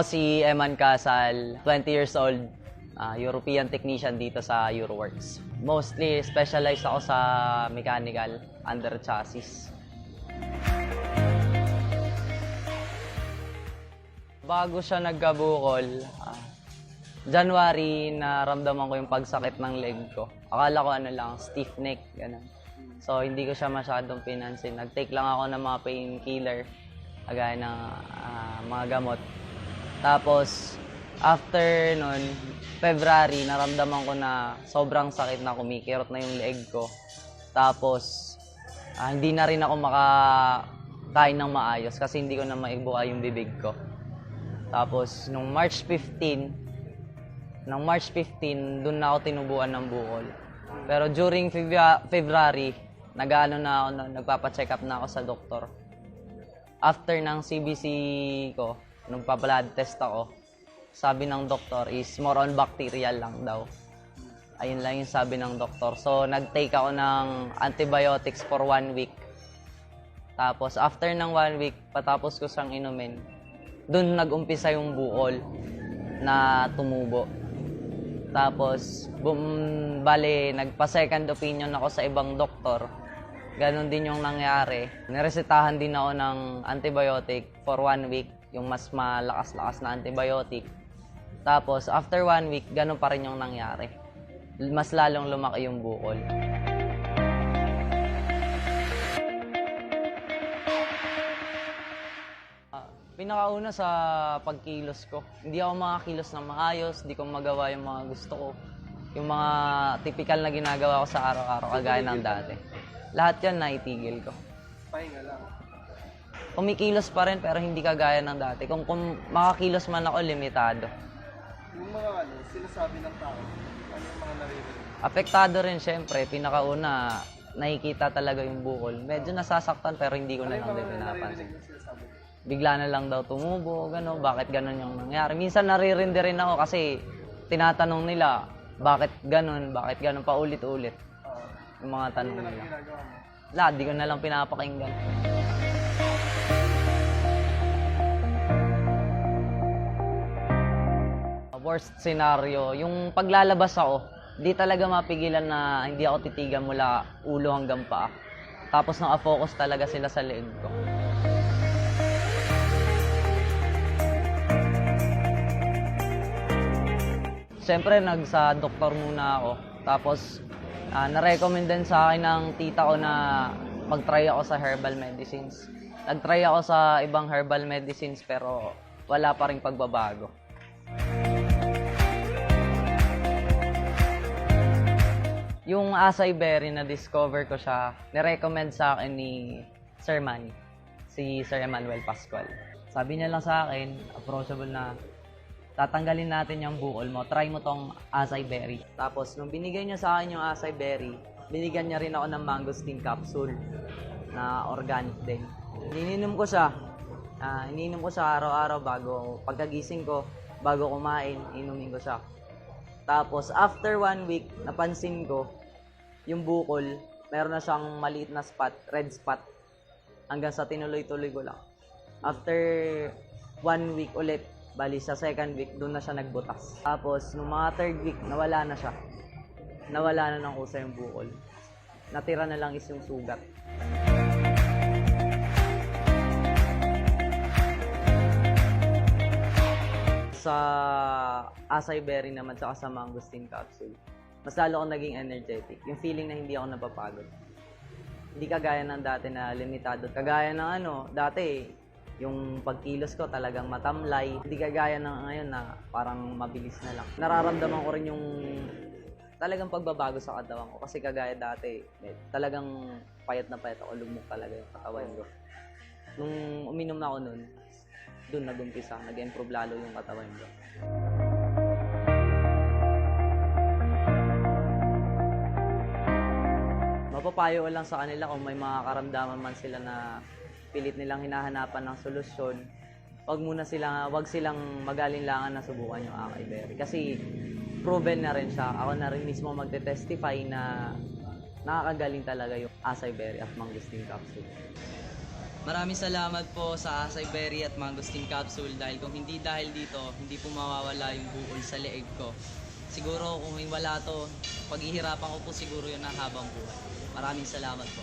Ako si Eman Casal, 20 years old, European technician dito sa Euroworks. Mostly specialized ako sa mechanical under chassis. Bago siya nagkabukol, January naramdaman ko yung pagsakit ng leg ko. Akala ko stiff neck, ganun. So hindi ko siya masyadong pinansin. Nag-take lang ako ng mga painkiller, kagaya ng mga gamot. Tapos, after nun, February, naramdaman ko na sobrang sakit na, kumikirot na yung leg ko. Tapos, hindi na rin ako makakain ng maayos kasi hindi ko na maibuka yung bibig ko. Tapos, nung March 15, doon na ako tinubuan ng bukol. Pero during February, nagpapa-check up na ako sa doktor. After ng CBC ko, nagpa-blood test ako, sabi ng doktor is more on bacterial lang daw. Ayun lang yung sabi ng doktor. So, nag-take ako ng antibiotics for 1 week. Tapos, after ng 1 week, patapos ko siyang inumin, dun nag-umpisa yung bukol na tumubo. Tapos, bale, nagpa-second opinion ako sa ibang doktor. Ganon din yung nangyari. Niresetahan din ako ng antibiotic for 1 week. Yung mas malakas-lakas na antibiotic. Tapos, after 1 week, ganun pa rin yung nangyari. Mas lalong lumaki yung bukol. Pinakauna sa pagkilos ko, hindi ako makakilos ng maayos, hindi ko magawa yung mga gusto ko. Yung mga typical na ginagawa ko sa araw-araw, kagaya ng dati. Lahat yan naitigil ko. Pahinga lang. Kumikilos pa rin pero hindi kagaya ng dati. Kung makakilos man ako, limitado. Yung mga sinasabi ng tao, ano yung mga naririnig? Apektado rin syempre. Pinakauna, nakikita talaga yung bukol. Medyo nasasaktan pero hindi ko na lang din pinapansin. Bigla na lang daw tumubo, gano'n. Bakit gano'n yung nangyari? Minsan naririndi rin ako kasi tinatanong nila, bakit gano'n paulit-ulit. Yung mga tanong nila. Lahat, di ko na lang pinapakinggan. Worst scenario, yung paglalabas ako, di talaga mapigilan na hindi ako titigan mula ulo hanggang paa. Tapos naka-focus talaga sila sa leeg ko. Siyempre, sa doktor muna ako. Tapos, na-recommend din sa akin ng tita ko na mag-try ako sa herbal medicines. Nag-try ako sa ibang herbal medicines pero wala pa ring pagbabago. Yung acai berry na discover ko siya, nirecommend sa akin ni Sir Manny, si Sir Emmanuel Pascual. Sabi niya lang sa akin, approachable na, tatanggalin natin yung bukol mo, try mo tong acai berry. Tapos, nung binigay niya sa akin yung acai berry, binigyan niya rin ako ng mangosteen capsule na organic din. Iniinom ko siya araw-araw pagkagising ko, bago kumain, inumin ko siya. Tapos, after 1 week, napansin ko, yung bukol, meron na siyang maliit na spot, red spot. Hanggang sa tinuloy-tuloy ko lang. After 1 week ulit, bali sa second week, doon na siya nagbutas. Tapos, nung mga third week, nawala na siya. Nawala na ng kusa yung bukol. Natira na lang is yung sugat. Sa acai berry naman, saka sa mangosteen capsule, mas lalo akong naging energetic. Yung feeling na hindi ako napapagod. Hindi kagaya ng dati na limitado. Kagaya ng dati, yung pagkilos ko talagang matamlay. Hindi kagaya ng ngayon na parang mabilis na lang. Nararamdaman ko rin yung talagang pagbabago sa katawan ko. Kasi kagaya dati, talagang payat na payat ako, lumuk talaga yung katawan ko. Nung uminom na ako nun, doon nag-umpisa, nag-improve lalo yung katawan ko. Mapapayo ko lang sa kanila kung may mga karamdaman man sila na pilit nilang hinahanapan ng solusyon, wag silang mag-alinlangan na subukan yung acai berry. Kasi proven na rin siya. Ako na rin mismo magte-testify na nakakagaling talaga yung acai berry at mangosteen capsule. Maraming salamat po sa Asay Berry at Mangosteen Capsule dahil kung hindi dahil dito, hindi po mawawala yung buol sa leeg ko. Siguro kung wala to, paghihirapan ko po siguro yun na habang buhay. Maraming salamat po.